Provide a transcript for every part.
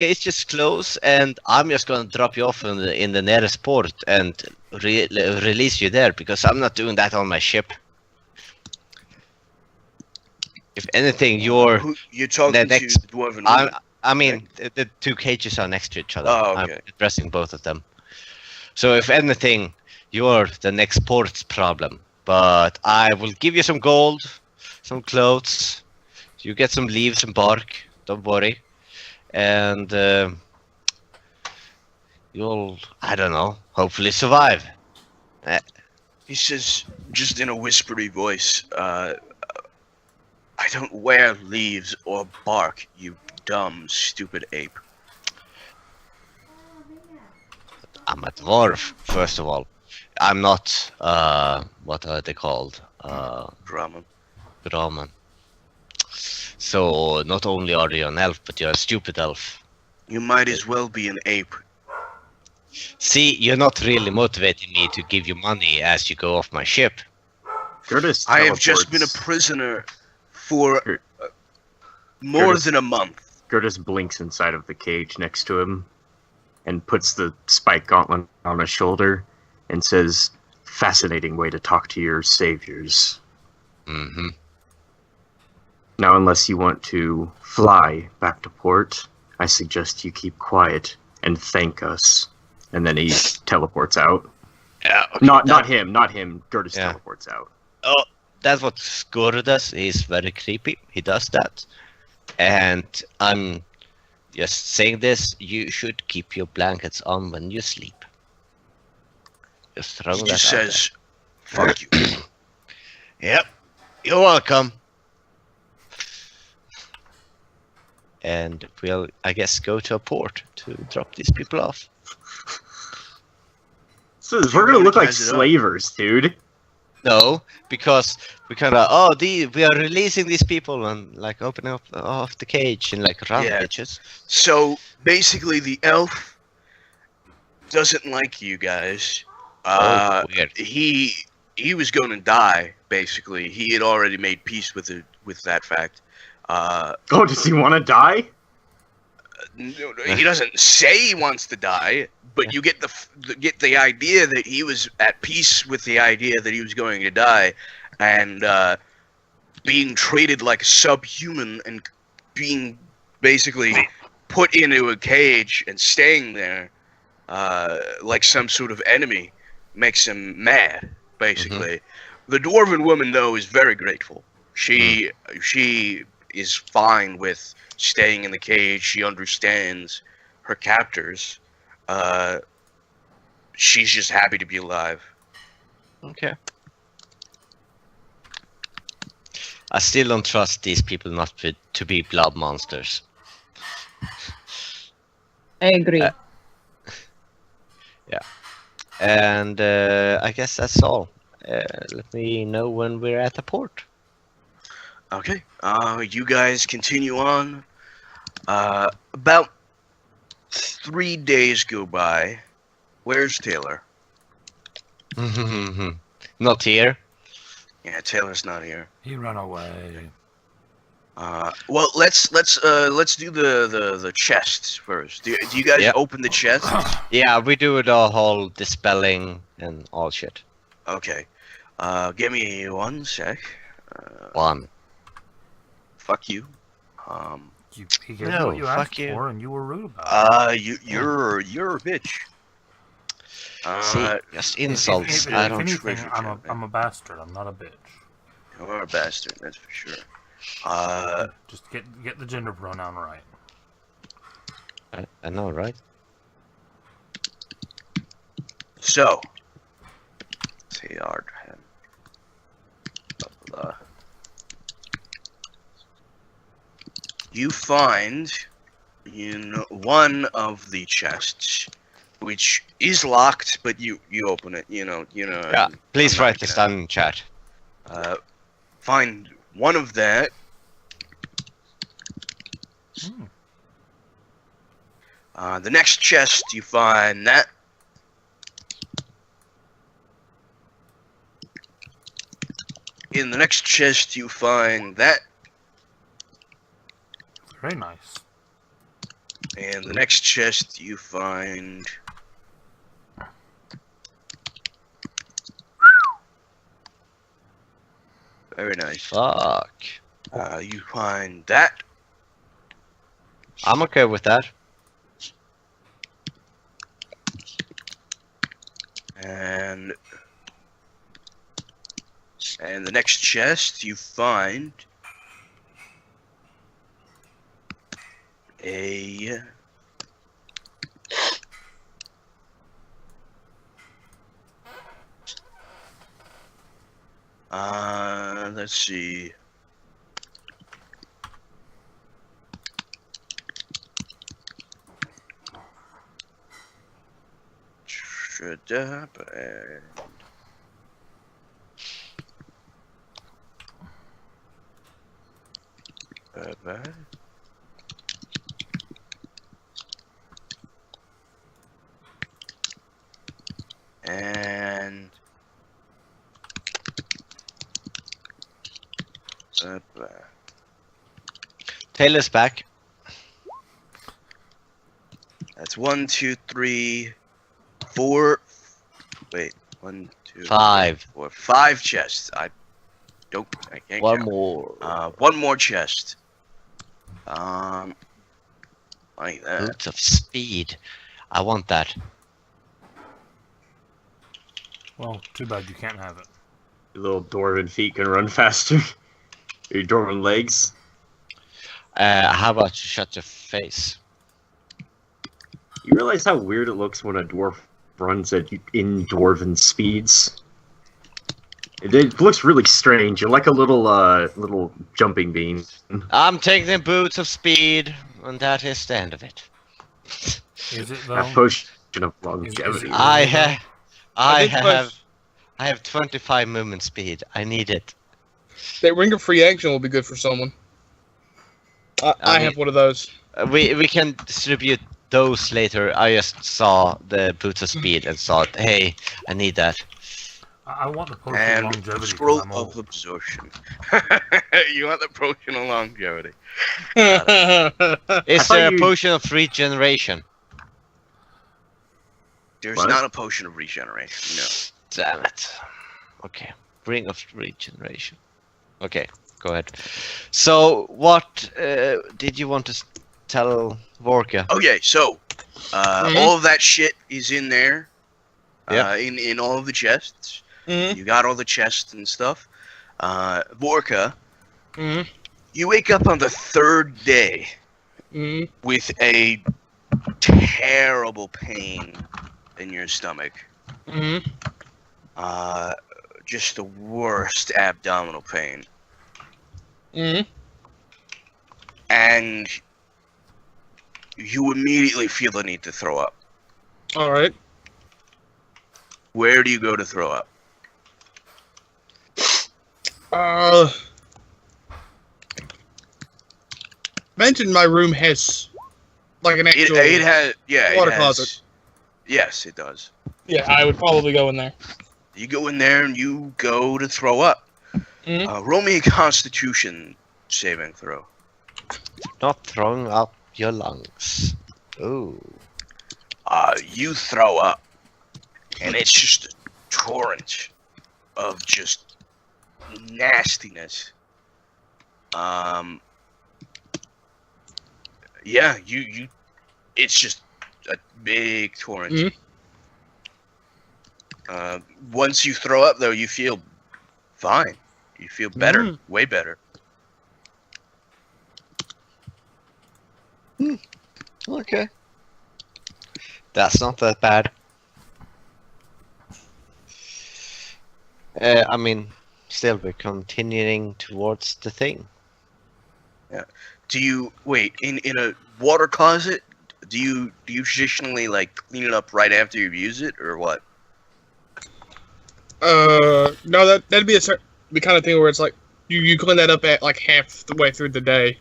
it's just close, and I'm just gonna drop you off in the nearest port and release you there because I'm not doing that on my ship. If anything, you're talking the to next. the dwarven woman. I mean, the two cages are next to each other. Oh, okay. I'm addressing both of them. So if anything, you're the next port's problem. But I will give you some gold, some clothes. You get some leaves and bark. Don't worry. And you'll, I don't know, hopefully survive. He says, just in a whispery voice, I don't wear leaves or bark, you dumb, stupid ape. I'm a dwarf, first of all. I'm not, what are they called? Drama. Brahman. So, not only are you an elf, but you're a stupid elf. You might as well be an ape. See, you're not really motivating me to give you money as you go off my ship. Curtis I have just been a prisoner for more than a month. Curtis blinks inside of the cage next to him and puts the spike gauntlet on his shoulder and says, "Fascinating way to talk to your saviors." Mm-hmm. Now, unless you want to fly back to port, I suggest you keep quiet and thank us. And then he teleports out. Yeah. Okay, not him. Curtis teleports out. Oh, that's what Skor does. He's very creepy. He does that. And I'm just saying this, you should keep your blankets on when you sleep. Just throw He that just out says, fuck you. Yep. You're welcome. And we'll, I guess, go to a port to drop these people off. So we're gonna look like slavers, dude. No, because we kind of, we are releasing these people and like opening up off the cage and like run, bitches. So basically, the elf doesn't like you guys. Weird. He was going to die. Basically, he had already made peace with that fact. Does he want to die? No, he doesn't say he wants to die, but you get the idea that he was at peace with the idea that he was going to die, and being treated like a subhuman and being basically put into a cage and staying there like some sort of enemy makes him mad. Basically, the dwarven woman though is very grateful. She is fine with staying in the cage. She understands her captors. She's just happy to be alive. Okay. I still don't trust these people not to be blood monsters. I agree. Yeah. And I guess that's all. Let me know when we're at the port. Okay. You guys continue on. About 3 days go by. Where's Taylor? Not here. Yeah, Taylor's not here. He ran away. Well, let's do the chests first. Do you guys open the chest? Yeah, we do the whole dispelling and all shit. Okay. Give me 1 sec. One. Fuck you. He gave you what you asked for, and you were rude about it. You're a bitch. See, just insults. If I don't. anything, I'm a bastard. I'm not a bitch. You're a bastard, that's for sure. Just get the gender pronoun right. I know, right? So, you find in one of the chests, which is locked, but you open it. You know. Yeah. Please write this down in chat. Find one of that. The next chest, you find that. In the next chest, you find that. Very nice. And the next chest you find... Very nice. Fuck. You find that. I'm okay with that. And the next chest you find a let's see. Should happen. And Taylor's back. that's 1, 2, 3, 4. Wait, 1, 2, 5. 3, 4, 5 chests. I can't One count. more. One more chest. Like that. Boots of speed. I want that. Well, too bad you can't have it. Your little dwarven feet can run faster. Your dwarven legs. How about you shut your face? You realize how weird it looks when a dwarf runs in dwarven speeds? It looks really strange. You're like a little jumping bean. I'm taking the boots of speed, and that is the end of it. Is it though? A potion of longevity. I think have 25 movement speed. I need it. That ring of free action will be good for someone. I have one of those. We can distribute those later. I just saw the boots of speed and thought, hey, I need that. I want the potion of And longevity. scroll 'cause I'm old. of absorption. You want the potion of longevity. Is there a potion of regeneration? There's What? not a potion of regeneration, no. Damn it. Okay. Ring of regeneration. Okay, go ahead. So, what did you want to tell Vorka? Okay, so all of that shit is in there. Yep. In all of the chests. Mhm. You got all the chests and stuff. Vorka, Mhm. you wake up on the 3rd day Mhm. with a terrible pain in your stomach. Mhm. Just the worst abdominal pain. Mhm. And you immediately feel the need to throw up. All right. Where do you go to throw up? Mentioned my room has like an actual It has, yeah, water it has, closet. Yes, it does. Yeah, I would probably go in there. You go in there and you go to throw up. Mhm. Roll me a Constitution saving throw. Not throwing up your lungs. Ooh. You throw up, and it's just a torrent of just nastiness. Yeah, you it's just a big torrent. Once you throw up, though, you feel fine. You feel better, way better. Okay. That's not that bad. I mean, still we're continuing towards the thing. Yeah. Do you wait in a water closet? Do you traditionally like clean it up right after you use it, or what? No, that'd be the kind of thing where it's like you clean that up at like half the way through the day.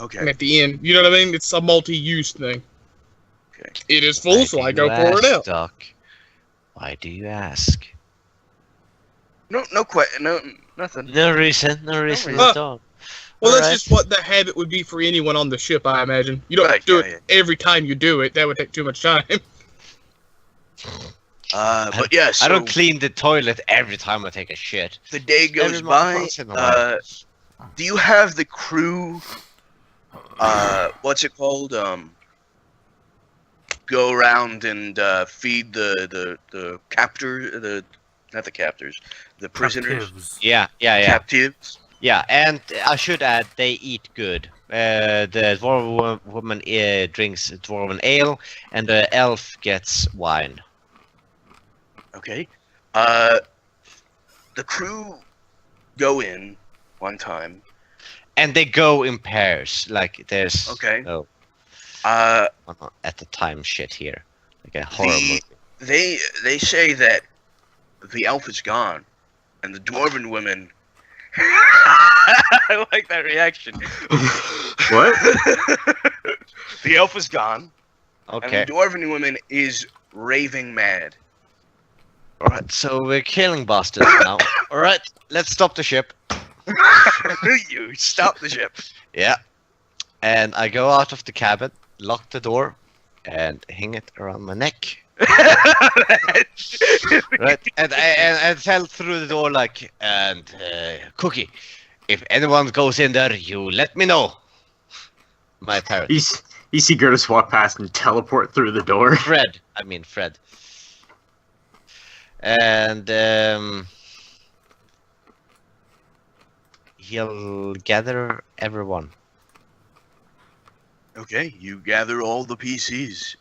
Okay. And at the end, you know what I mean? It's a multi-use thing. Okay. It is full, so I go pour it out. Doc? Why do you ask? No, nothing. No reason reason. at all. Well, that's just what the habit would be for anyone on the ship, I imagine. You don't do it every time you do it. That would take too much time. But yeah, so I don't clean the toilet every time I take a shit. the day goes by. Do you have the crew? What's it called? Go around and feed the captor, not the captors, the prisoners. Captives. Yeah. Captives. Yeah, and I should add, they eat good. The dwarven woman drinks dwarven ale, and the elf gets wine. Okay. The crew go in one time. And they go in pairs. Like, there's... Okay. No, at the time shit here. Like a horror movie. They say that the elf is gone, and the dwarven women... I like that reaction. What? The elf is gone, Okay. and the dwarven woman is raving mad. Alright, so we're killing bastards now. Alright, let's stop the ship. You stop the ship. Yeah. And I go out of the cabin, lock the door, and hang it around my neck. Right, and I tell through the door like, Cookie, if anyone goes in there, you let me know. My parrot. You see Gertis walk past and teleport through the door. Fred. And he'll gather everyone. Okay, you gather all the PCs.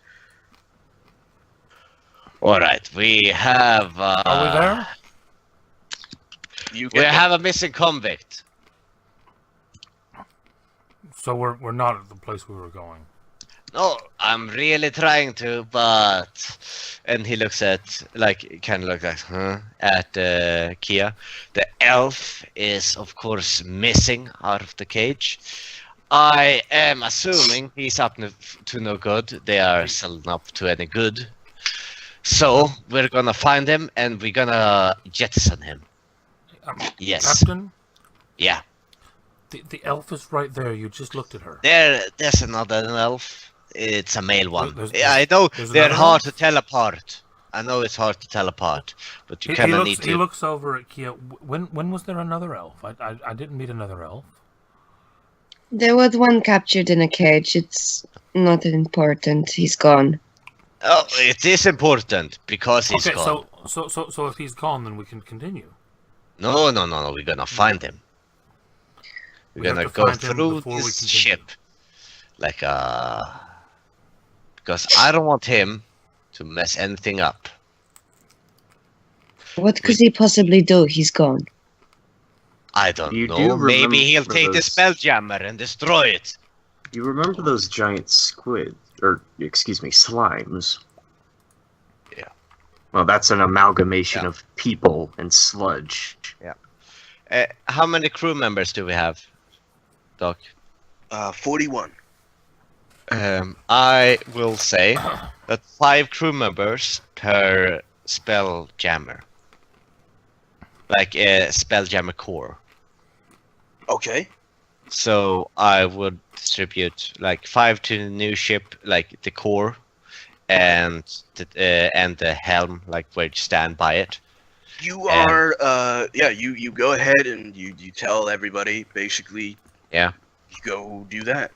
Alright, we have... Are we there? You We have a missing convict. So we're not at the place we were going. No, I'm really trying to, but... And he looks at, like, kind of like, at Kia. The elf is, of course, missing out of the cage. I am assuming he's up to no good. They are seldom up to any good. So, we're gonna find him, and we're gonna jettison him. Yes. Captain? Yeah. The elf is right there. You just looked at her. There's another elf. It's a male one. There's- Yeah, I know there's they're another hard elf? to tell apart. I know it's hard to tell apart, but you He kind of looks, need he to. looks over at Kia. When was there another elf? I didn't meet another elf. There was one captured in a cage. It's not important. He's gone. Oh, it is important because he's Okay, gone. so if he's gone, then we can continue. No. We're gonna find him. We're We have gonna to go find him through before we this continue. ship, like because I don't want him to mess anything up. What could he possibly do? He's gone. I don't You do know. Maybe he'll remember take the those- Spelljammer and destroy it. You remember those giant squid, or excuse me, slimes? Yeah. Well, that's an amalgamation Yeah. of people and sludge. How many crew members do we have, Doc? 41. I will say that 5 crew members per Spelljammer. Like a Spelljammer core. Okay. So I would distribute like 5 to the new ship, like the core, and the helm, like where you stand by it. You are, you go ahead and you tell everybody, basically. Yeah. You go do that.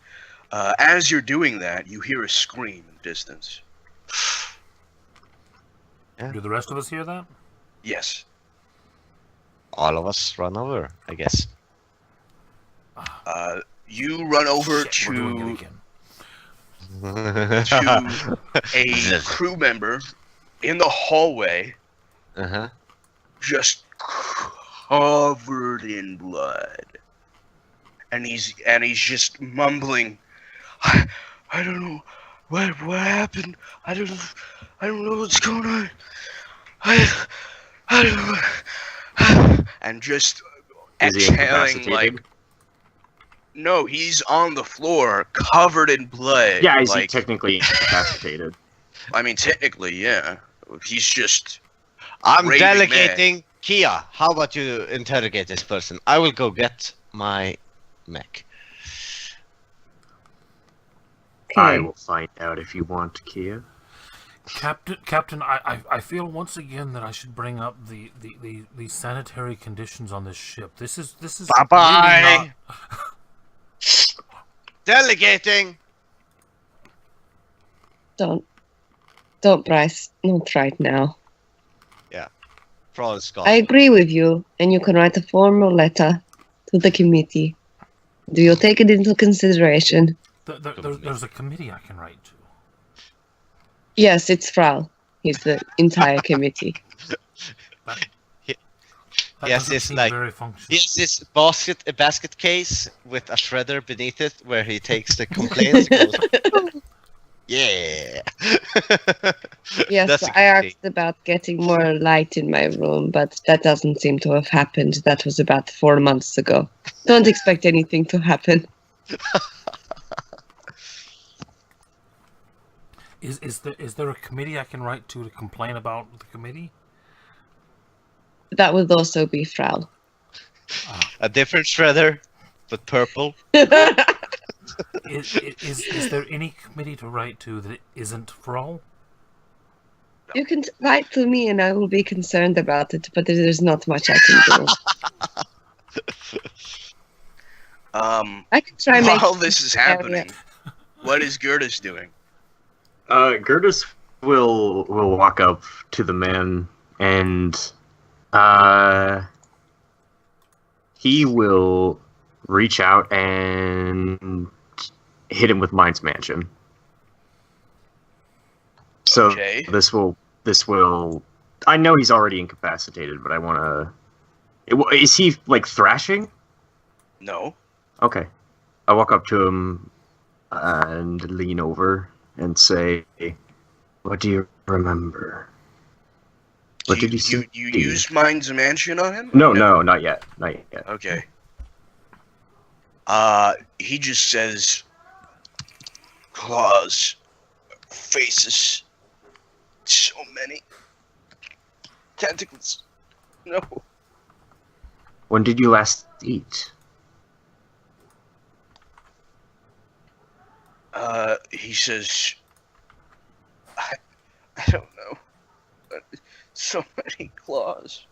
As you're doing that, you hear a scream in the distance. Do the rest of us hear that? Yes. All of us run over, I guess. You run over Shit, we're doing it to again. a crew member in the hallway, Uh-huh. just covered in blood, and he's just mumbling, I don't know what happened. I don't know what's going on. I don't know. And just Is he exhaling incapacitated? like. No, he's on the floor, covered in blood. Yeah, he's like, technically incapacitated. I mean, technically, yeah. He's just. I'm Raving delegating. Kia, how about you interrogate this person? I will go get my mech. I will find out if you want, Kia. Captain, I feel once again that I should bring up the sanitary conditions on this ship. This is Bye-bye! Really not... Delegating! Don't, Bryce. Not right now. Yeah. Thrall is gone. I agree with you, and you can write a formal letter to the committee. Do you take it into consideration? There's a committee I can write to. Yes, it's Frau. He's the entire committee. Yes, it's like yes, this basket case with a shredder beneath it, where he takes the complaints. And goes, yeah. Yes, I asked about getting more light in my room, but that doesn't seem to have happened. That was about 4 months ago. Don't expect anything to happen. Is there a committee I can write to complain about the committee? That would also be Frau. A different shredder, but purple. Is there any committee to write to that isn't Frau? You can write to me and I will be concerned about it, but there's not much I can do. I can try while this is happening, what is Gertis doing? Gertis will walk up to the man and he will reach out and hit him with Mind's Mansion. So this will. I know he's already incapacitated, but I want to. Is he like thrashing? No. Okay. I walk up to him and lean over and say, "What do you remember? What did you see? You used Mind's Mansion on him? No, not yet. Not yet. Okay. He just says, claws, faces, so many tentacles. No. When did you last eat? He says, I don't know. So many claws.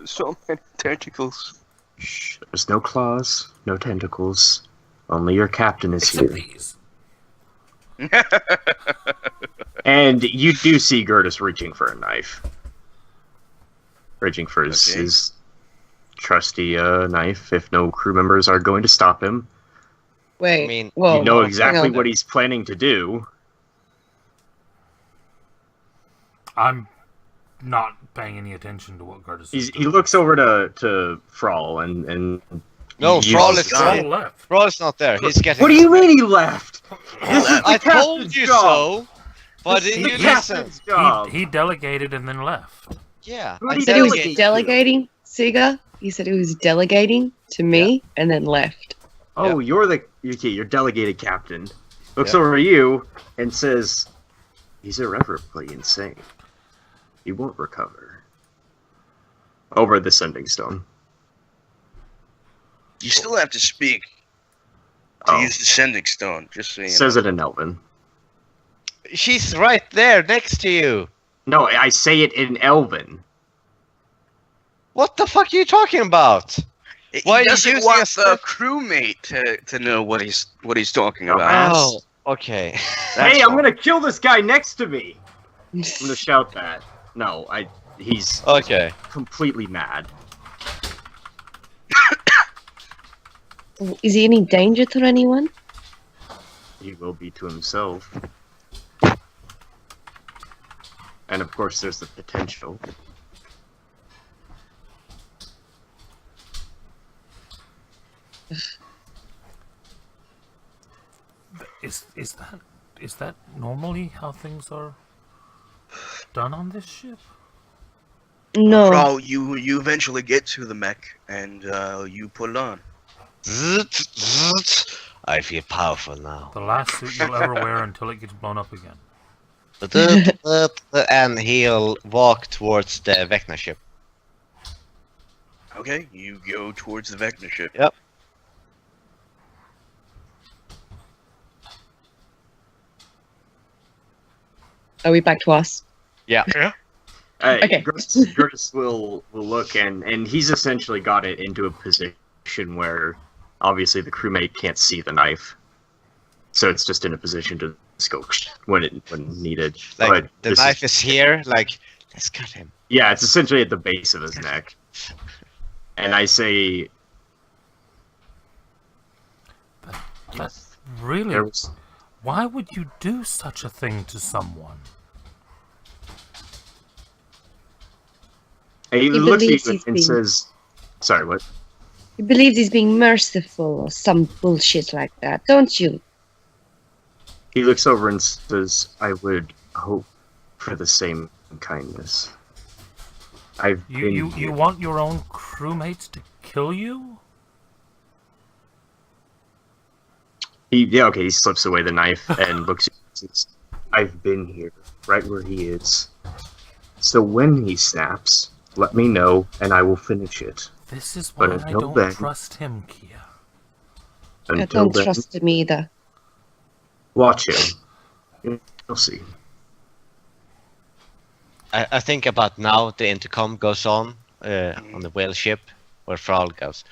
So many tentacles. Shh, there's no claws, no tentacles. Only your captain is here. And you do see Gertis reaching for a knife. Reaching for his trusty knife, if no crew members are going to stop him. Wait, I mean, whoa, you know exactly what he's planning to do. I'm not paying any attention to what Gertis is doing. He looks over to Thrall and no, Thrall is not. Thrall is not there. He's getting. What do you mean he left? This is the I told you job. so. But this didn't is you listen? job. He delegated and then left. Yeah. He said he was delegating, Siga. He said he was delegating to me and then left. Oh, you're your delegated captain. Looks over at you and says, "He's irreparably insane. He won't recover." Over the sending stone. You still have to speak to use the sending stone, just so you know. Says it in Elven. She's right there next to you. No, I say it in Elven. What the fuck are you talking about? Why he doesn't want the crewmate to know what he's talking about. Oh, okay. Hey, I'm gonna kill this guy next to me. I'm gonna shout that. No, he's completely mad. Is he any danger to anyone? He will be to himself. And of course there's the potential. Is that normally how things are done on this ship? No. Bro, you eventually get to the mech and you put it on. I feel powerful now. The last suit you'll ever wear until it gets blown up again. And he'll walk towards the Vecna ship. Okay, you go towards the Vecna ship. Yep. Are we back to us? Yeah. Okay. Gertis will look, and he's essentially got it into a position where obviously the crewmate can't see the knife, so it's just in a position to scope when needed. Like But the this knife is here. Like, let's cut him. Yeah, it's essentially at the base of his neck. And I say, That's really. there was, Why would you do such a thing to someone? he He looks at believes you he's and being- says, "Sorry, what?" He believes he's being merciful or some bullshit like that, don't you? He looks over and says, "I would hope for the same kindness. I've been You here." want your own crewmates to kill you? He slips away the knife and looks at you and says, "I've been here, right where he is. So when he snaps, let me know and I will finish it. This is But why I until don't then- trust him, Kia. I Until don't then, trust him either. watch him. You'll see." I think about now the intercom goes on the whale ship where Thrall goes,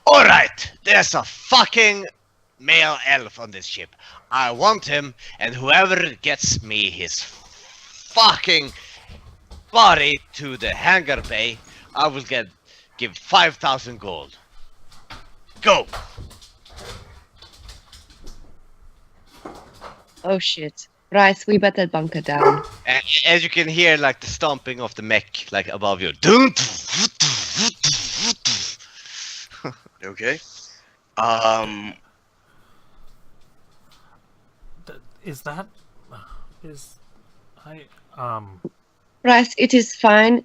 "Alright, there's a fucking male elf on this ship. I want him, and whoever gets me his fucking body to the hangar bay, I will give 5,000 gold. Go!" Oh shit. Right, we better bunker down. And as you can hear, like the stomping of the mech, like above you. Dun. Okay. Right, it is fine.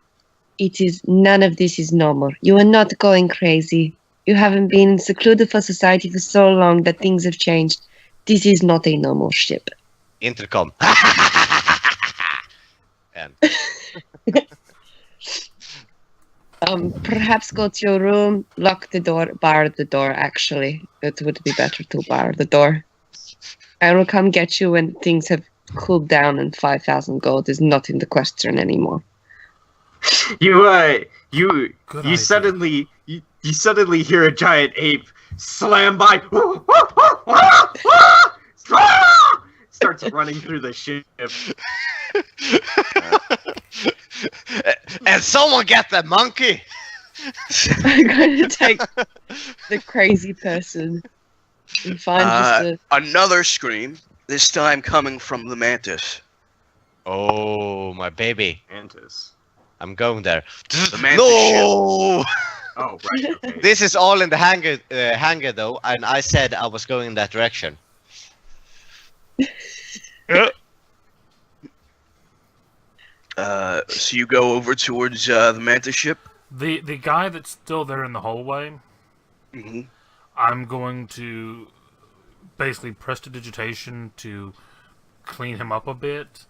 None of this is normal. You are not going crazy. You haven't been secluded for society for so long that things have changed. This is not a normal ship. Intercom. And Perhaps go to your room, lock the door, bar the door, actually. It would be better to bar the door. I will come get you when things have cooled down and 5,000 gold is not in the question anymore. You Good idea. suddenly hear a giant ape slam by. Starts running through the ship. and someone get that monkey. I'm going to take the crazy person and find just a... Another scream, this time coming from the mantis. Oh, my baby. Mantis. I'm going there. The mantis No! Oh, right. Okay. This is all in the hangar though, and I said I was going in that direction. So you go over towards the mantis ship. The guy that's still there in the hallway, Mm-hmm. I'm going to basically prestidigitation to clean him up a bit,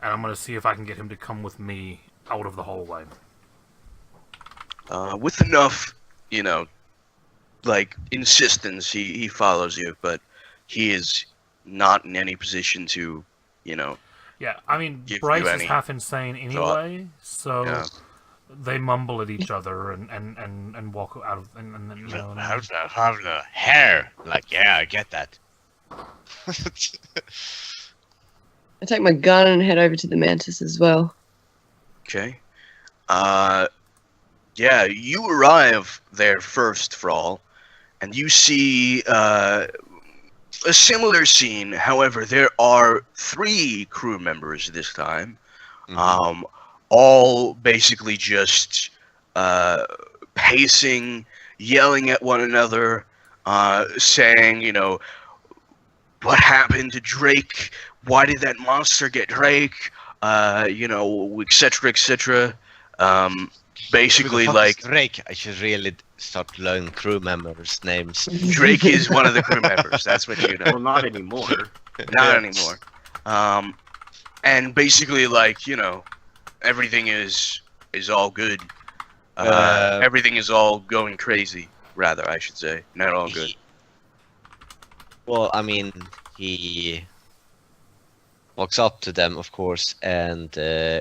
and I'm going to see if I can get him to come with me out of the hallway. With enough, like insistence, he follows you, but he is not in any position to, Yeah, I mean, Give you Bryce is any half insane anyway, so Yeah. they mumble at each other and walk out of... And Have the hair. Like, yeah, I get that. I take my gun and head over to the mantis as well. Okay. Yeah, you arrive there first, Thrall, and you see a similar scene. However, there are 3 crew members this time. All basically just pacing, yelling at one another, saying, what happened to Drake? Why did that monster get Drake? Etc., etc. Basically, Who the fuck like, is Drake, I should really start learning crew members' names. Drake is one of the crew members. That's what you know. Well, not anymore. Not anymore. And basically, like, everything is all good. Everything is all going crazy, rather, I should say. Not all good. Well, I mean, he walks up to them, of course, and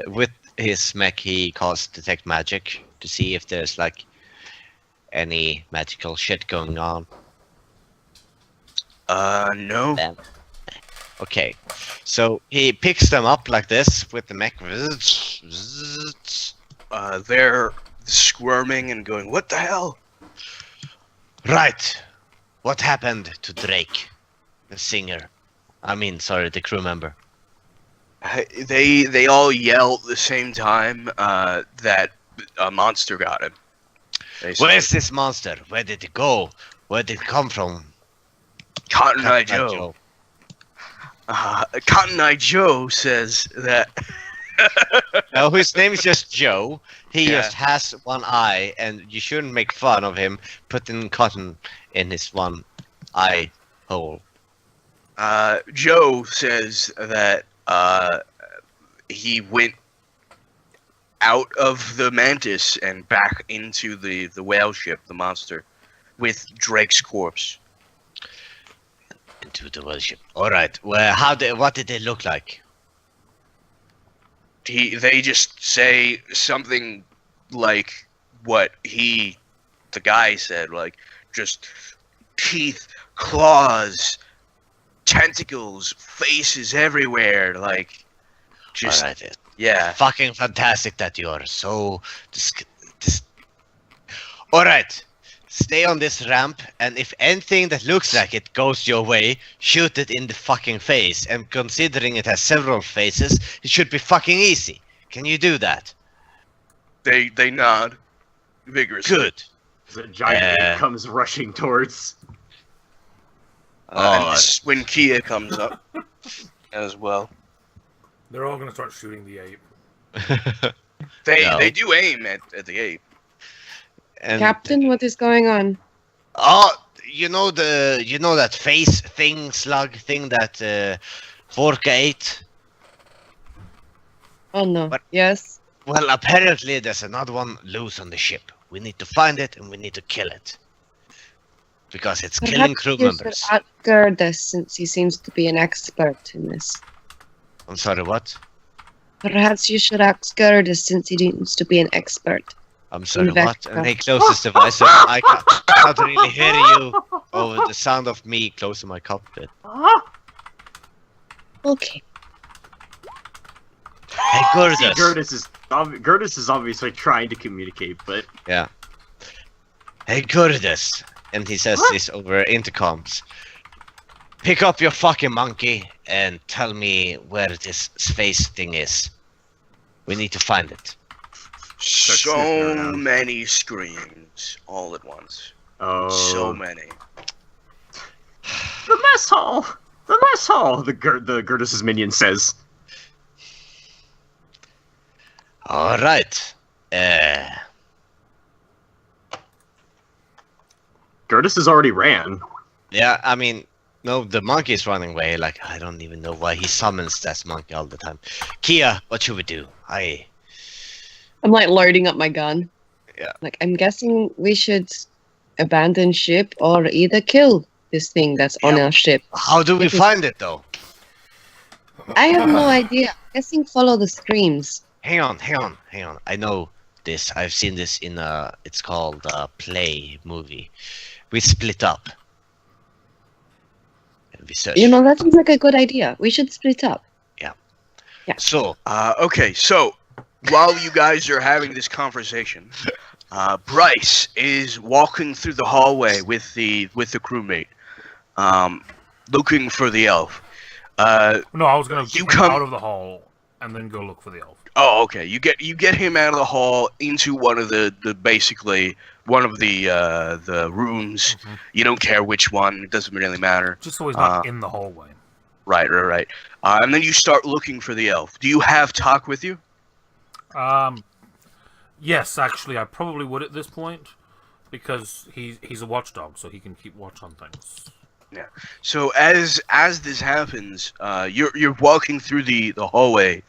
with his mech, he casts detect magic to see if there's like any magical shit going on. No. Them. Okay, so he picks them up like this with the mech. They're squirming and going, "What the hell?" Right. What happened to Drake, the singer? I mean, sorry, the crew member. They all yell at the same time that a monster got him. Basically. Where's this monster? Where did it go? Where did it come from? Cotton Eye Cotton Eye Joe? Cotton Eye Joe says that. No, his name is just Joe. He Yeah. just has one eye, and you shouldn't make fun of him putting cotton in his one eye hole. Joe says that he went out of the mantis and back into the whale ship, the monster, with Drake's corpse. Into the worship. All right. Well, what did they look like? They just say something like what the guy said, like just teeth, claws, tentacles, faces everywhere, like just All right. yeah. Fucking fantastic that you are so. All right. Stay on this ramp, and if anything that looks like it goes your way, shoot it in the fucking face. And considering it has several faces, it should be fucking easy. Can you do that? They nod vigorously. Good. The giant ape comes rushing towards. And this is when Kia comes up as well. They're all gonna start shooting the ape. No. They do aim at the ape. And, Captain, what is going on? Oh, you know that face thing, slug thing that Vorka ate? Oh no. What? Yes. Well, apparently there's another one loose on the ship. We need to find it and we need to kill it. Because it's killing crew you should members. ask Gerda, since he seems to be an expert in this. I'm sorry, what? Perhaps you should ask Gerda, since he seems to be an expert. I'm sorry, what? Vector. And he closes his device so I can't really hear you over the sound of me closing my cockpit. Okay. Hey, Gurdus. Gertis is obviously trying to communicate, but Yeah. Hey, Gurdus. And he says this over intercoms. Pick up your fucking monkey and tell me where this space thing is. We need to find it. sniffing So around. many screams all at once. oh, So many. the mess hall, the mess hall. The Gertis's minion says. All right. Gertis has already ran. Yeah, I mean, no, the monkey is running away. Like, I don't even know why he summons that monkey all the time. Kia, what should we do? I'm like loading up my gun. Yeah. Like, I'm guessing we should abandon ship or either kill this thing that's on Yeah. our ship. How do we find it, though? I have no idea. I'm guessing follow the screams. Hang on. I know this. I've seen this in it's called Play movie. We split up. And we search. You know, that seems like a good idea. We should split up. So, Okay, so while you guys are having this conversation, Bryce is walking through the hallway with the crewmate, looking for the elf. No, I was gonna You get come- out of the hall and then go look for the elf. Oh, okay. You get him out of the hall into one of the basically one of the rooms. Mhm. You don't care which one; it doesn't really matter. Just so he's not in the hallway. Right. And then you start looking for the elf. Do you have talk with you? Yes, actually, I probably would at this point because he's a watchdog, so he can keep watch on things. So as this happens, you're walking through the hallway,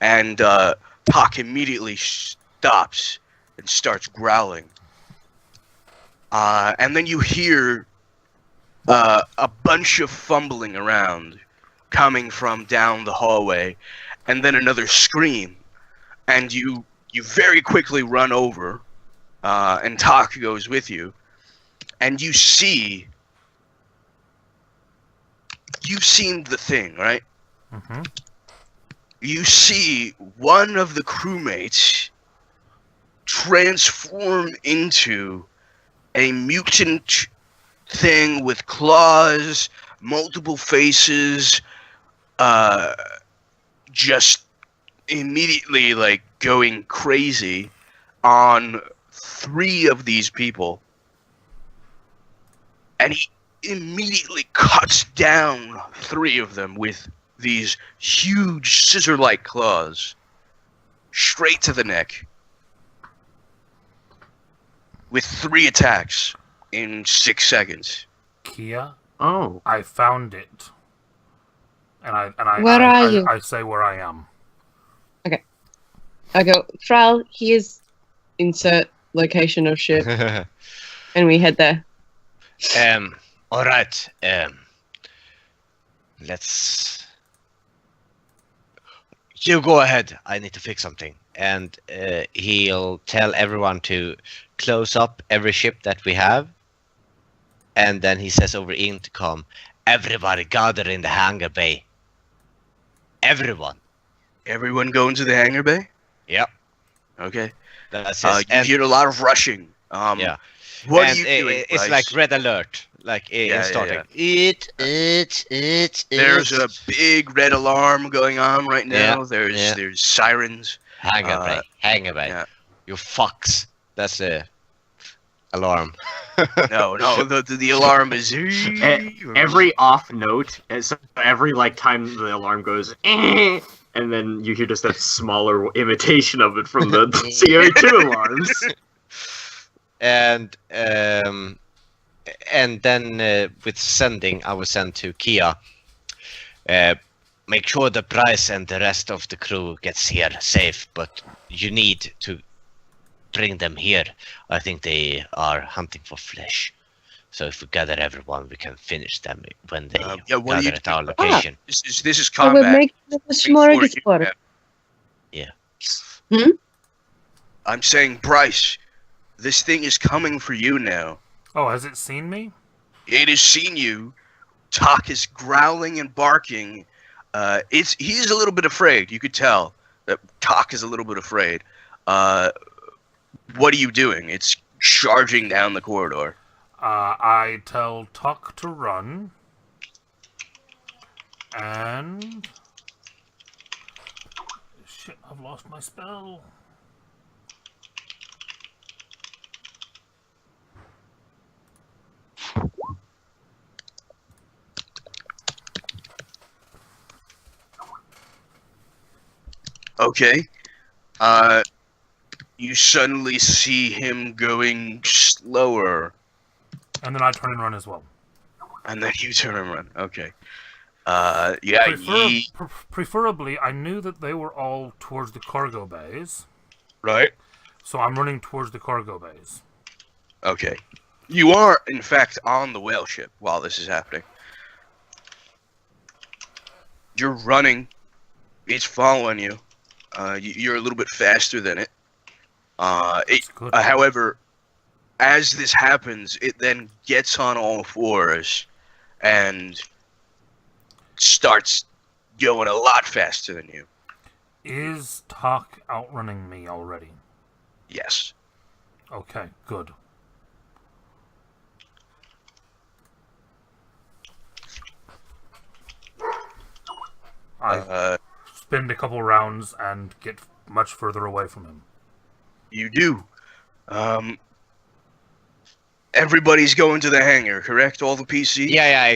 and Talk immediately stops and starts growling. And then you hear a bunch of fumbling around coming from down the hallway, and then another scream, and you very quickly run over, and Talk goes with you, and you've seen the thing, right? Mm-hmm. You see one of the crewmates transform into a mutant thing with claws, multiple faces, just immediately like going crazy on 3 of these people, and he immediately cuts down 3 of them with these huge scissor-like claws straight to the neck with 3 attacks in 6 seconds. Kia, Oh. I found it. And I Where are you? I say where I am. I go, Thrall, here's insert location of ship, and we head there. All right. Let's. You go ahead. I need to fix something, and he'll tell everyone to close up every ship that we have, and then he says over intercom, "Everybody gather in the hangar bay." Everyone. Everyone go into the hangar bay? Yep. Okay. That's You it. hear a lot of rushing. Yeah. What And are you doing, it's Bryce? like red alert, like in starting. It. There's a big red alarm going on right now. Yeah. There's sirens. Hangar bay. Yeah. You fucks. That's a alarm. No, the alarm is Every off note, and so every like time the alarm goes, "Eh," and then you hear just a smaller imitation of it from the CO2 alarms. And then with sending, I was sent to Kia. Make sure the Bryce and the rest of the crew gets here safe, but you need to bring them here. I think they are hunting for flesh. So if we gather everyone, we can finish them when they what are gather you at our doing? location. This is I will combat. make the smorgasbord. I'm saying, Bryce, this thing is coming for you now. Oh, has it seen me? It has seen you. Talk is growling and barking. He's a little bit afraid. You could tell that Talk is a little bit afraid. What are you doing? It's charging down the corridor. I tell Tuck to run. And... Shit, I've lost my spell. Okay. You suddenly see him going slower, And then I turn and run as well. and then you turn and run. Okay. Yeah, Preferably, I knew that they were all towards the cargo bays, right? so I'm running towards the cargo bays. Okay. You are, in fact, on the whale ship while this is happening. You're running. It's following you. You're a little bit faster than it. That's good. However, as this happens, it then gets on all fours and starts going a lot faster than you. Is Talk outrunning me already? Yes. Okay, good. I spend a couple rounds and get much further away from him. You do. Everybody's going to the hangar, correct? All the PCs? Yeah.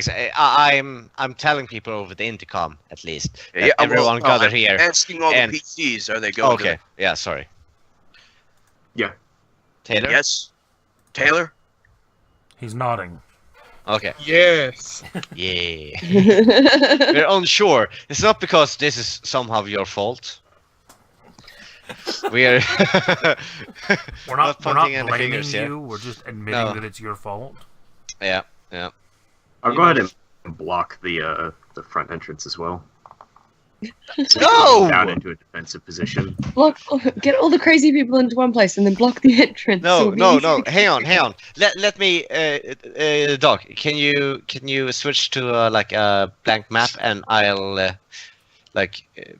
I'm telling people over the intercom at least. That Yeah, everyone gather I'm here. asking all and- the PCs, are they going Okay. Yeah. Sorry. Yeah. Taylor. Yes. Taylor? He's nodding. Okay. Yes. Yeah. We're unsure. It's not because this is somehow your fault. We're We're not pointing any blaming fingers you. here. We're just admitting No. that it's your fault. Yeah. I'll go ahead and block the the front entrance as well. No! Down into a defensive position. Get all the crazy people into one place and then block the entrance. No, It'll be no, easy. no. Hang on. Let me, Doc. Can you switch to like a blank map and I'll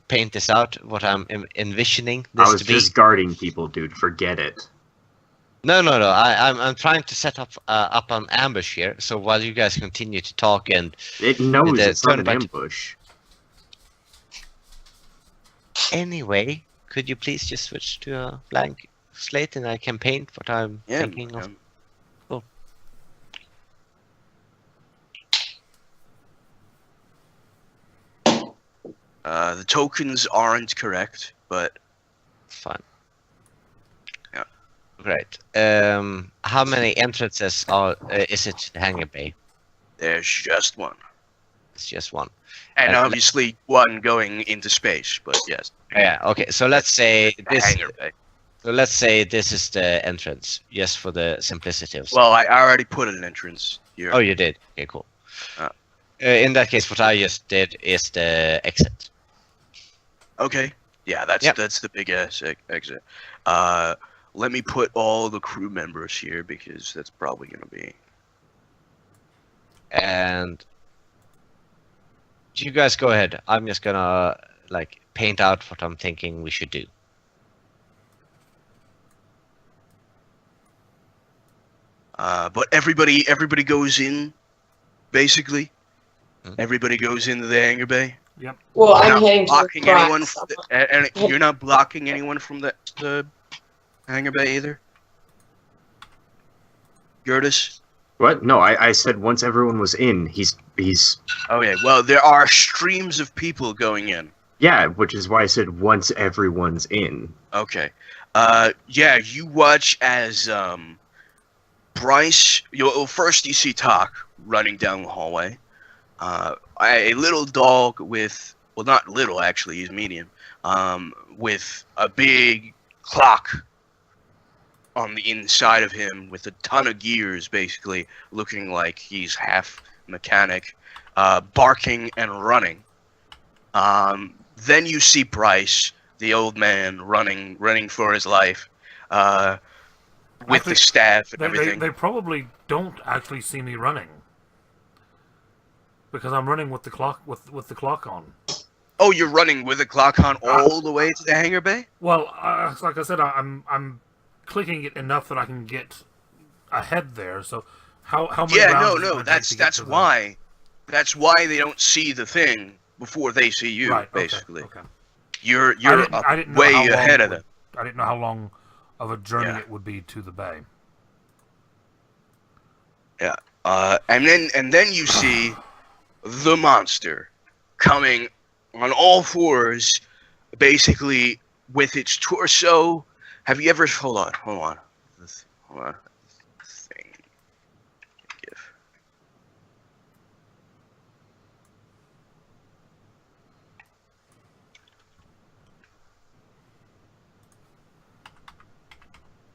paint this out? What I'm envisioning this I was to be. just guarding people, dude. Forget it. No. I'm trying to set up an ambush here. So while you guys continue to talk and It knows The it's not an turn-back- ambush. anyway, could you please just switch to a blank slate and I can paint what I'm Yeah. thinking of? Cool. The tokens aren't correct, but Fine. Yeah. Great. How many entrances is it to the hangar bay? there's just one. It's just one. And And- obviously one going into space, but yes. Yeah. Okay. So let's say The this. hangar bay. So let's say this is the entrance, just for the simplicity of. Well, I already put an entrance here. Oh, you did. Okay, cool. In that case, what I just did is the exit. Okay. Yeah, that's Yep. that's the big ass exit. Let me put all the crew members here because that's probably gonna be. And you guys go ahead. I'm just gonna paint out what I'm thinking we should do. But everybody goes in, basically. Hmm. Everybody goes into the hangar bay. Well, You're I'm not heading to blocking the anyone, front. and you're not blocking anyone from the hangar bay either. Gertis. What? No, I said once everyone was in, he's Okay. Well, there are streams of people going in. yeah, which is why I said once everyone's in. Okay. Yeah, you watch as Bryce. First you see Talk running down the hallway. A little dog with, well, not little actually, he's medium. With a big clock on the inside of him, with a ton of gears, basically looking like he's half mechanic, barking and running. Then you see Bryce, the old man, running for his life, with the staff and everything. They probably don't actually see me running because I'm running with the clock with the clock on. Oh, you're running with the clock on all the way to the hangar bay? Well, like I said, I'm clicking it enough that I can get ahead there. So how many Yeah, rounds is it no, gonna take to get that's to the- why. That's why they don't see the thing before they see you. Right, okay, basically, okay. you're I didn't know way how long ahead it of would- them. I didn't know how long of a journey Yeah. it would be to the bay. And then you see the monster coming on all fours, basically with its torso. Have you ever? Hold on. Hold on. Thing. GIF.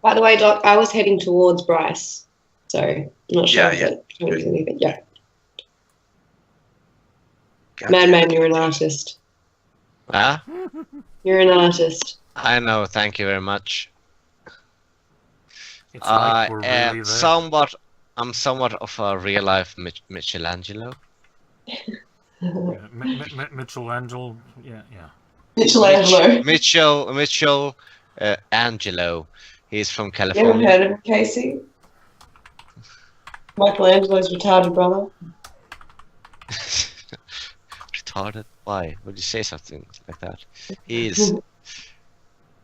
By the way, Doc, I was heading towards Bryce, so I'm not sure Yeah, if yeah. it changes anything. Yeah, God Madman, you're an artist. Ah, You're an artist. I know. Thank you very much. It's like we're I really am there. I'm somewhat of a real life Michelangelo. Yeah, Michelangelo. Yeah. Michelangelo. Mitchell Angelo. He's from You haven't California. heard of him, Casey? Michelangelo's retarded brother. Retarded? Why would you say something like that? He's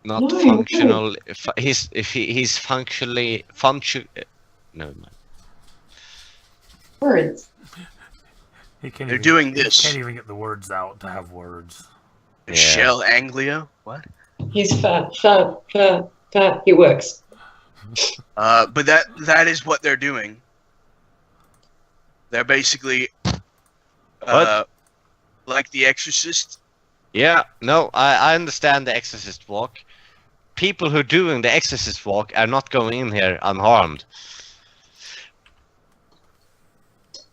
not No, functional. He's functionally Never mind. Words. He can't They're even, doing he this. Can't even get the words out to have words. Michelle Anglia. What? He's fat. It works. But that is what they're doing. They're basically like the Exorcist. Yeah, no, I understand the Exorcist walk. People who are doing the Exorcist walk are not going in here unharmed.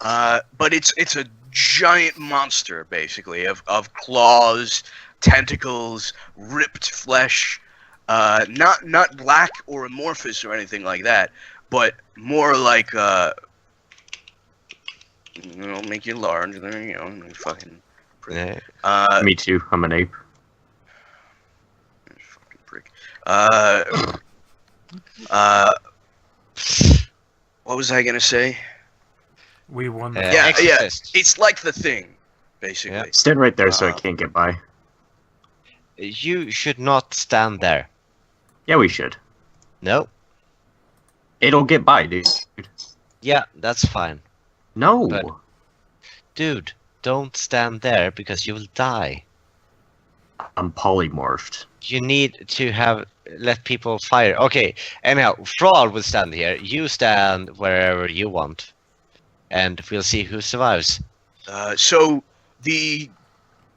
But it's a giant monster, basically, of claws, tentacles, ripped flesh. Not black or amorphous or anything like that, but more like make you large. There you go, fucking. Yeah. Me too. I'm an ape. Fucking prick. What was I gonna say? We won. The Yeah, Exorcist. it's like the Thing, basically. Yeah. Stand right there so I can't get by. You should not stand there. Yeah, we should. No. It'll get by, dude. Yeah, that's fine. No. But- Dude, don't stand there because you will die. I'm polymorphed. You need to let people fire. Okay, anyhow, Fraud will stand here. You stand wherever you want. And we'll see who survives. So the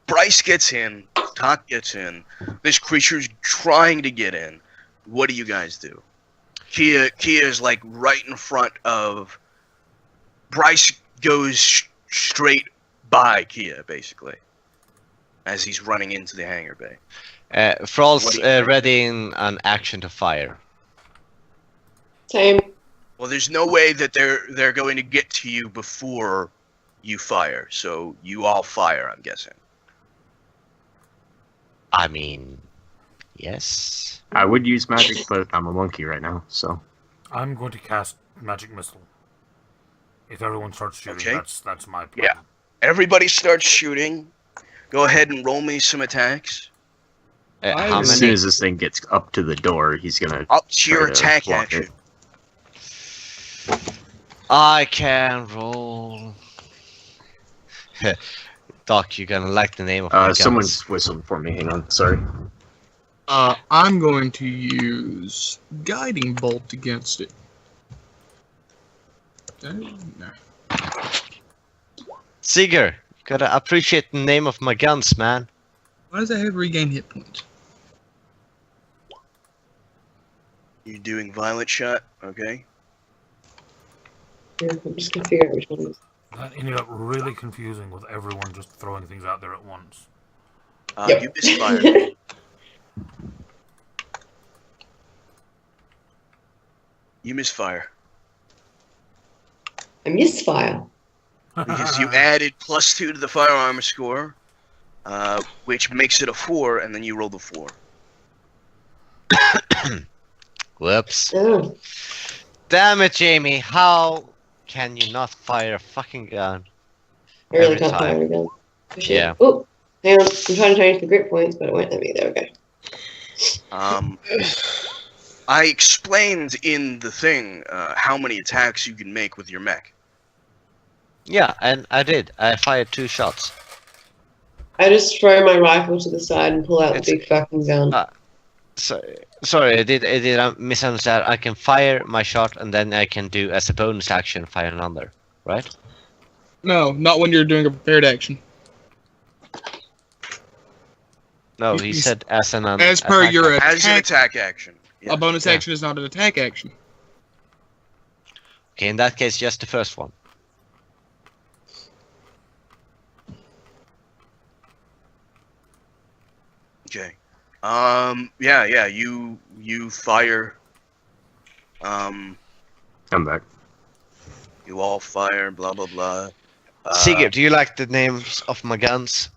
Bryce gets in, Doc gets in. This creature's trying to get in. What do you guys do? Kia is like right in front of. Bryce goes straight by Kia, basically, as he's running into the hangar bay. Fraud's What do you- readying an action to fire. Same. Well, there's no way that they're going to get to you before you fire. So you all fire, I'm guessing. I mean, yes. I would use magic, but I'm a monkey right now, so. I'm going to cast magic missile. If everyone starts shooting, Okay. that's my plan. Yeah. Everybody starts shooting. Go ahead and roll me some attacks. How As soon many? as this thing gets up to the door, he's gonna. Up to your Try to attack block action. it. I can roll. Doc, you're gonna like the name of my guns. Someone's whistled for me. Hang on. Sorry. I'm going to use Guiding Bolt against it. No. Seeger, you gotta appreciate the name of my guns, man. Why does that have regain hit points? You're doing Violet Shot, okay? Yeah, I'm just gonna figure out which one it is. That ended up really confusing with everyone just throwing things out there at once. Yep. You misfire. You misfire. I misfire. Because you added +2 to the firearm score, which makes it a 4, and then you roll the 4. Whoops. Oh. Damn it, Jamie. How can you not fire a fucking gun? I really Every can't time. fire again. Oh, shit. Yeah. Oh, hang on. I'm trying to change the grip points, but it won't let me. There we go. I explained in the thing how many attacks you can make with your mech. Yeah, and I did. I fired 2 shots. I just throw my rifle to the side and pull out It's- the big fucking gun. Sorry, I did misunderstand. I can fire my shot and then I can do as a bonus action fire another, right? No, not when you're doing a prepared action. No, You- he you- said as an As per attack your action. As an attack action. Yeah. A bonus Yeah. action is not an attack action. Okay, in that case, just the first one. Okay. Yeah, you fire. I'm back. You all fire, blah, blah, blah. Seeger, do you like the names of my guns?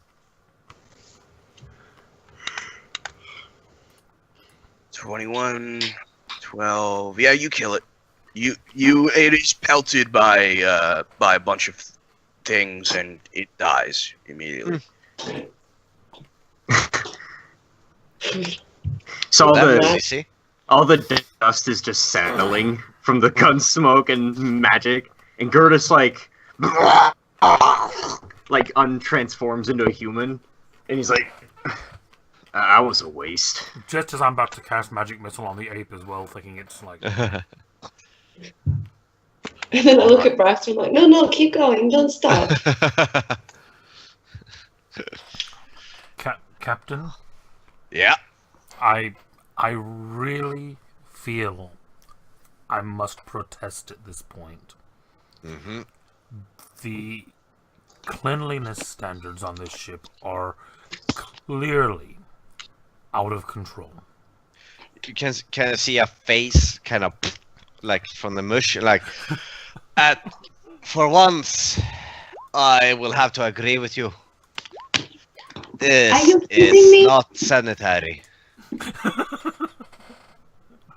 21, 12. Yeah, you kill it. It is pelted by a bunch of things, and it dies immediately. So That all the dust is just settling from the gun smoke and magic, and Gertis like untransforms into a human, and he's like, "That was a waste." Just as I'm about to cast magic missile on the ape as well, thinking it's like And then I look at Bryce and I'm like, no, keep going. Don't stop. Captain. Yeah. I really feel I must protest at this point. Mm-hmm. The cleanliness standards on this ship are clearly out of control. You can see a face kind of like from the mush. Like, for once, I will have to agree with you. This you kidding is me? not sanitary.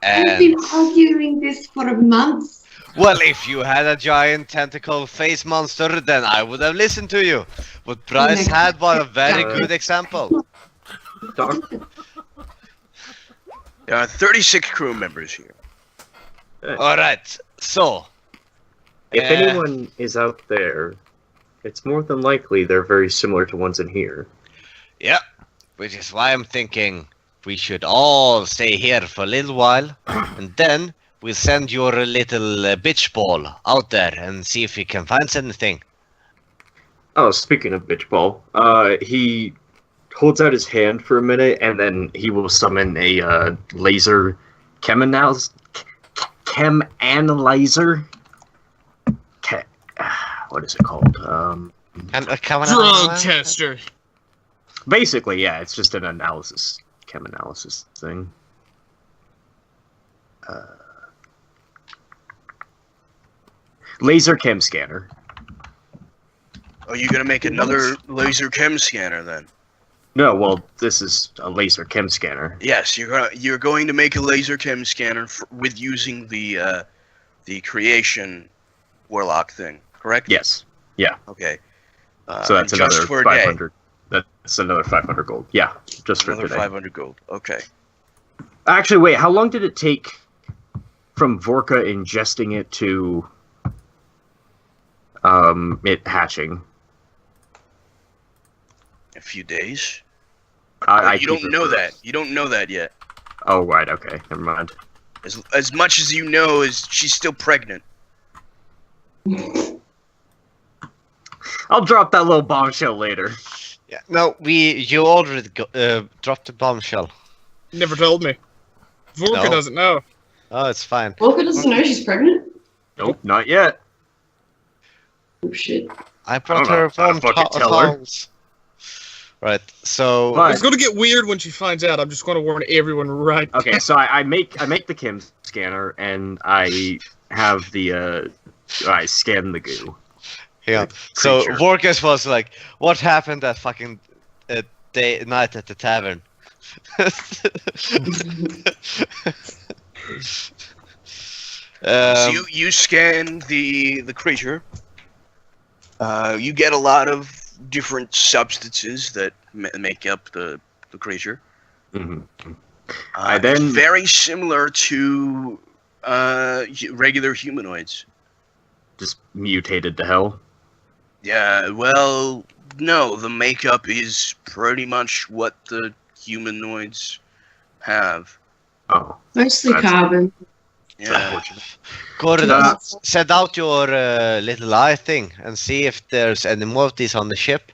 I've And been arguing this for months. well, if you had a giant tentacle face monster, then I would have listened to you. But Bryce had one a very good example. Doc, There are 36 crew members here. All right, so if Uh, anyone is out there, it's more than likely they're very similar to ones in here. yeah, which is why I'm thinking we should all stay here for a little while, and then we'll send your little bitch ball out there and see if he can find anything. Oh, speaking of bitch ball, he holds out his hand for a minute, and then he will summon a laser chem analyzer. What is it called? And Drug tester. Basically, yeah, it's just an chem analysis thing. Laser chem scanner. Are you gonna make another laser chem scanner then? No, well, this is a laser chem scanner. Yes, you're going to make a laser chem scanner with using the creation warlock thing, correct? Yes. Okay. So that's just another for a day. 500. That's another 500 gold. Yeah, just for Another today. 500 gold. Okay. Actually, wait. How long did it take from Vorka ingesting it to it hatching? A few days. I You keep don't it know for- that. You don't know that yet. Oh, right. Okay, never mind. As much as you know is she's still pregnant. I'll drop that little bombshell later. Yeah, no, you already dropped the bombshell. Never told me. Vorka No. doesn't know. Oh, it's fine. Volker doesn't know she's pregnant? Nope, not yet. Oh shit. I brought don't know. her How from to fucking tell her? towels. Right, so But- It's gonna get weird when she finds out. I'm just gonna warn everyone right Okay, now. so I make the chem scanner and I have the I scan the goo. yeah. the So creature. Vorkas was like, "What happened that fucking night at the tavern?" So you scan the creature. You get a lot of different substances that make up the creature. Mhm. I then- It's very similar to regular humanoids. Just mutated to hell. Yeah, well, no, the makeup is pretty much what the humanoids have. Oh, Mostly That's- carbon. Yeah. unfortunate. Gordon, Uh, send out your little eye thing and see if there's any more of these on the ship.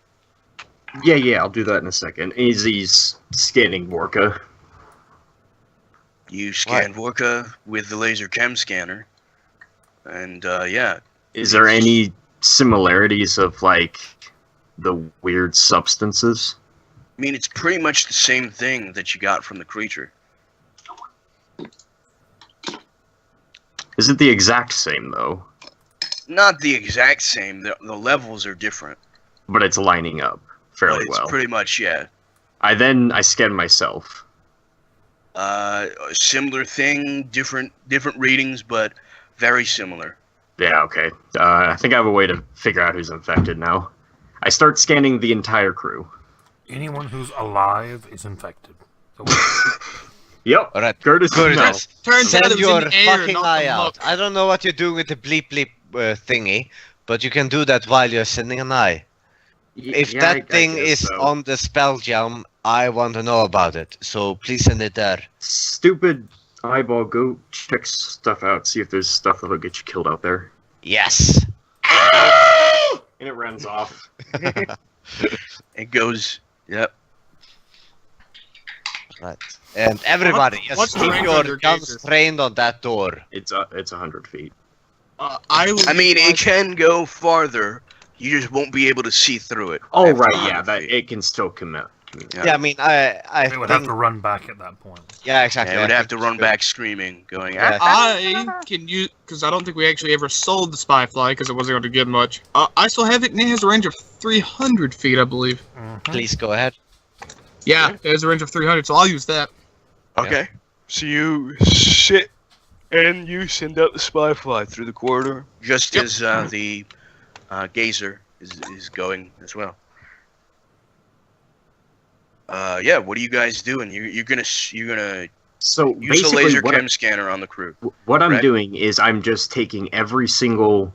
Yeah, I'll do that in a second. He's scanning Vorka. You scan Vorka with the laser chem scanner. And, yeah. Is there any similarities of like the weird substances? I mean, it's pretty much the same thing that you got from the creature. Is it the exact same though? Not the exact same. The levels are different. But it's lining up But fairly it's well. pretty much, yeah. I scan myself. A similar thing, different readings, but very similar. Yeah, okay. I think I have a way to figure out who's infected now. I start scanning the entire crew. Anyone who's alive is infected. So Yep. All right, Curtis, Curtis, no. Turns out send it was your in the air, fucking not eye the out. muck. I don't know what you're doing with the bleep thingy, but you can do that while you're sending an eye. If Yeah, that I thing guess is so. on the Spelljammer, I want to know about it. So please send it there. Stupid eyeball, go check stuff out, see if there's stuff that'll get you killed out there. Yes. And it runs off. It goes, yep. Right. And everybody, What's just the keep range your on your guns gauges? trained on that door. It's 100 feet. I I mean, it can go farther, You just won't be able to see through it. Oh, after right, 100 yeah, that feet. it can still commit. Yeah, I mean, I They would think, have to run back at that point. yeah, exactly. Yeah, it would I have think to run it's back screaming, going, Yeah. I can use because I don't think we actually ever sold the spy fly because it wasn't going to give much. I still have it, and it has a range of 300 feet, I believe. Mhm. Please go ahead. Yeah, it has a range of 300, so I'll use that. Okay. So you sit and you send out the spy fly through the corridor, just Yep. as the gazer is going as well. Yeah. What are you guys doing? You're gonna So use the basically, laser what, chem scanner on the crew. what I'm right? doing is I'm just taking every single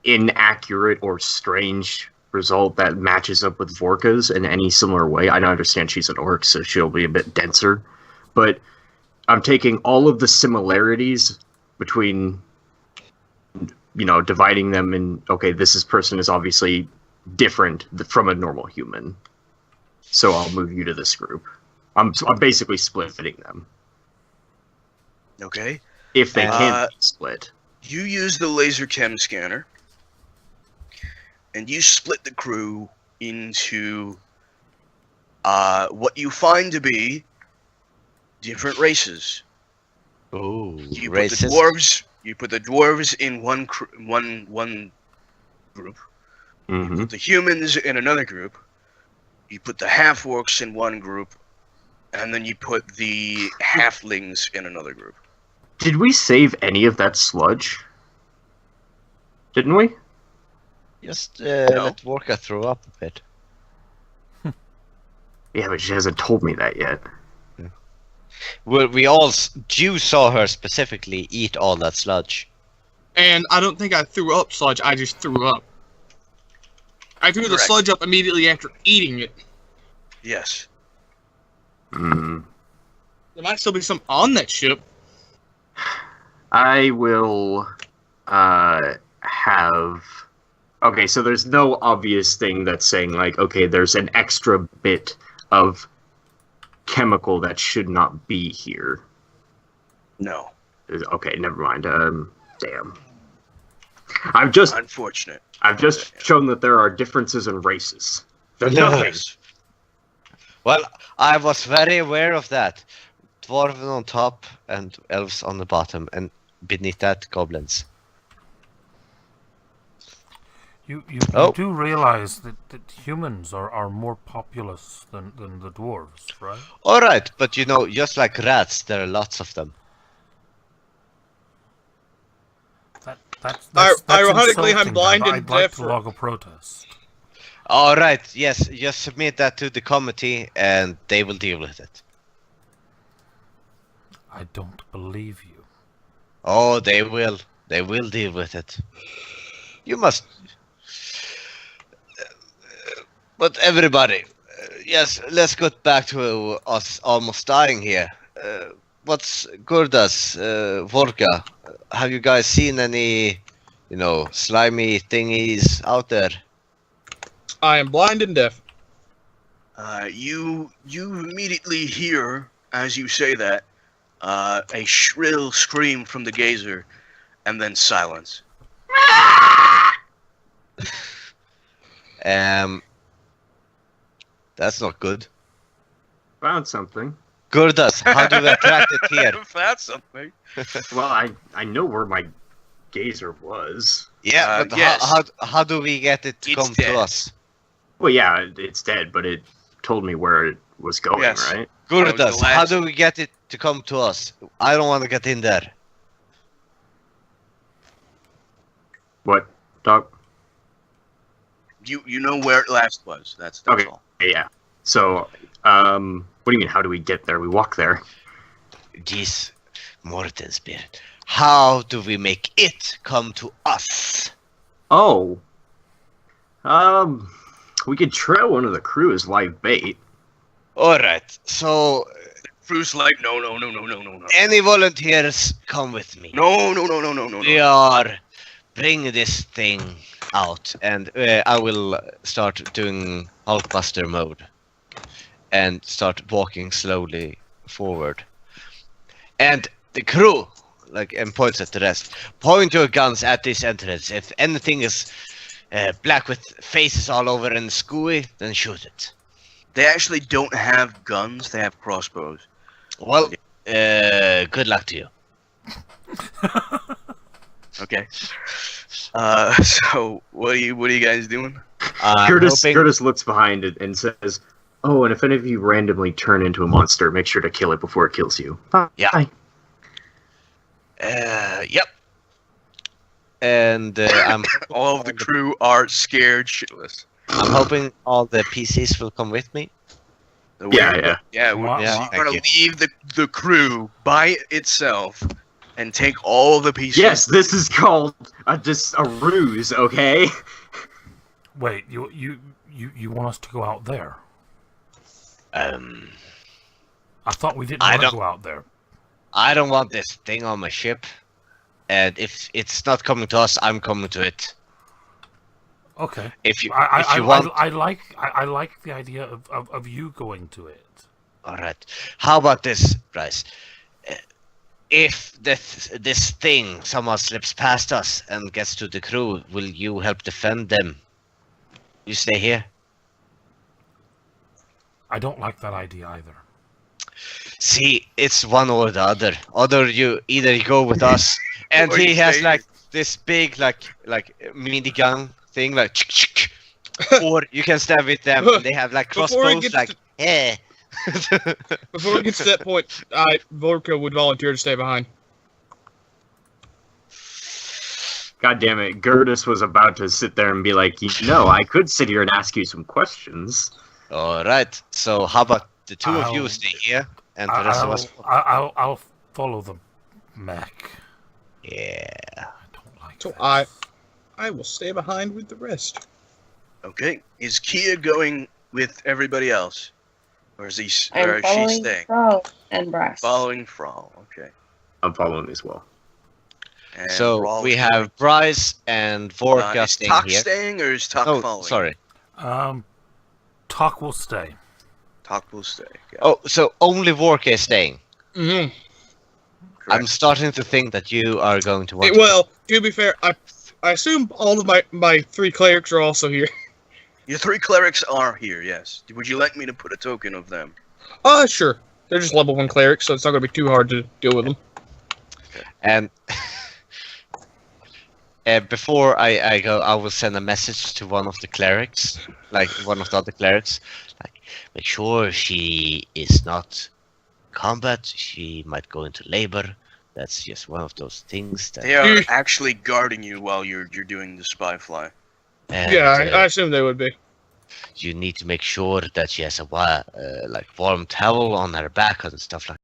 inaccurate or strange result that matches up with Vorka's in any similar way. I understand she's an orc, so she'll be a bit denser, but I'm taking all of the similarities between, dividing them in, okay, person is obviously different from a normal human, so I'll move you to this group. I'm basically splitting them Okay. if they can Uh, be split. You use the laser chem scanner, and you split the crew into what you find to be different races. Oh, You racist. put the dwarves in one group. You Hmm. put the humans in another group. You put the half orcs in one group, and then you put the halflings in another group. Did we save any of that sludge? Didn't we? Just No. let Vorka throw up a bit. Yeah, but she hasn't told me that yet. Well, you saw her specifically eat all that sludge. And I don't think I threw up sludge, I just threw up. I threw the Correct. sludge up immediately after eating it. Yes. Hmm. There might still be some on that ship. I will have. Okay, so there's no obvious thing that's saying, like, okay, there's an extra bit of chemical that should not be here. No. Okay, never mind. Damn. I've just Unfortunate. shown that there are differences in races. There's nothing. Yes. Well, I was very aware of that. Dwarven on top and elves on the bottom, and beneath that, goblins. You Oh. do realize that humans are more populous than the dwarves, right? Alright, but just like rats, there are lots of them. That's Ironically, I'm insulting, blind and and I'd like deaf. to log a protest. Alright, yes, just submit that to the committee and they will deal with it. I don't believe you. Oh, they will. They will deal with it. You must. But everybody, yes, let's get back to us almost dying here. What's Gurdas, Vorka? Have you guys seen any, slimy thingies out there? I am blind and deaf. You immediately hear, as you say that, a shrill scream from the gazer, and then silence. That's not good. Found something. Gurdas, how do we attract it here? That's something. Well, I know where my gazer was. Yeah, but yes. how do we get it to It's come dead. to us? Well, yeah, it's dead, but it told me where it was going, Yes. right? Gurdas, the how last- do we get it to come to us? I don't want to get in there. What, Doc? You know where it last was. That's Okay. all. Yeah. So, what do you mean? How do we get there? We walk there. Jeez, Morten Spirit. How do we make it come to us? Oh. We could trail one of the crew as live bait. Alright, so Bruce like, no. any volunteers come with me. No. We are bring this thing out, and I will start doing Hulkbuster mode and start walking slowly forward. And the crew, and points at the rest, point your guns at this entrance. If anything is black with faces all over and screwy, then shoot it. They actually don't have guns. They have crossbows. Well, good luck to you. Okay. So what are you guys doing? Curtis looks behind it and says, "Oh, and if any of you randomly turn into a monster, make sure to kill it before it kills you." Yeah. Bye. Yep. And I'm All of the crew are scared shitless. hoping all the PCs will come with me. Yeah. Yeah, Wow. Yeah, we're gonna thank you. leave the crew by itself and take all the pieces. Yes, this is called just a ruse, okay? Wait, you want us to go out there? I I thought we didn't I want to don't- go out there. don't want this thing on my ship, and if it's not coming to us, I'm coming to it. Okay. If you I want, I like the idea of you going to it. all right. How about this, Bryce? If this thing somehow slips past us and gets to the crew, will you help defend them? You stay here. I don't like that idea either. See, it's one or the other. Either you go with us, and Or he you has stay like this big like minigun thing, like, or you can stab with them. And they have like Before he crossbows, gets like, eh. Before it gets to that point, Vorka would volunteer to stay behind. God damn it, Gertis was about to sit there and be like, I could sit here and ask you some questions. All right. So how about the two of you I'll- stay here, and the rest of us? I'll follow the mech. Yeah. I don't like So that. I will stay behind with the rest. Okay. Is Kia going with everybody else, or is or I'm is she following staying? Fro and Brass. Following Frall. Okay. I'm following as well. And So Frall we is have Bryce and Vorka is staying Tok here. staying or is Tok Oh, following? sorry. Talk will stay. Tok will stay. Okay. Oh, so only Vorka is staying. Mm-hmm. I'm Correct. starting to think that you are going to want. Well, to be fair, I assume all of my three clerics are also here. Your three clerics are here. Yes. Would you like me to put a token of them? Sure. They're just level 1 clerics, so it's not going to be too hard to deal with them. And before I go, I will send a message to one of the clerics, like one of the other clerics, like make sure she is not combat. She might go into labor. That's just one of those things that. They are actually guarding you while you're doing the spy fly. And, Yeah, I assume they would be. you need to make sure that she has a like warm towel on her back and stuff like.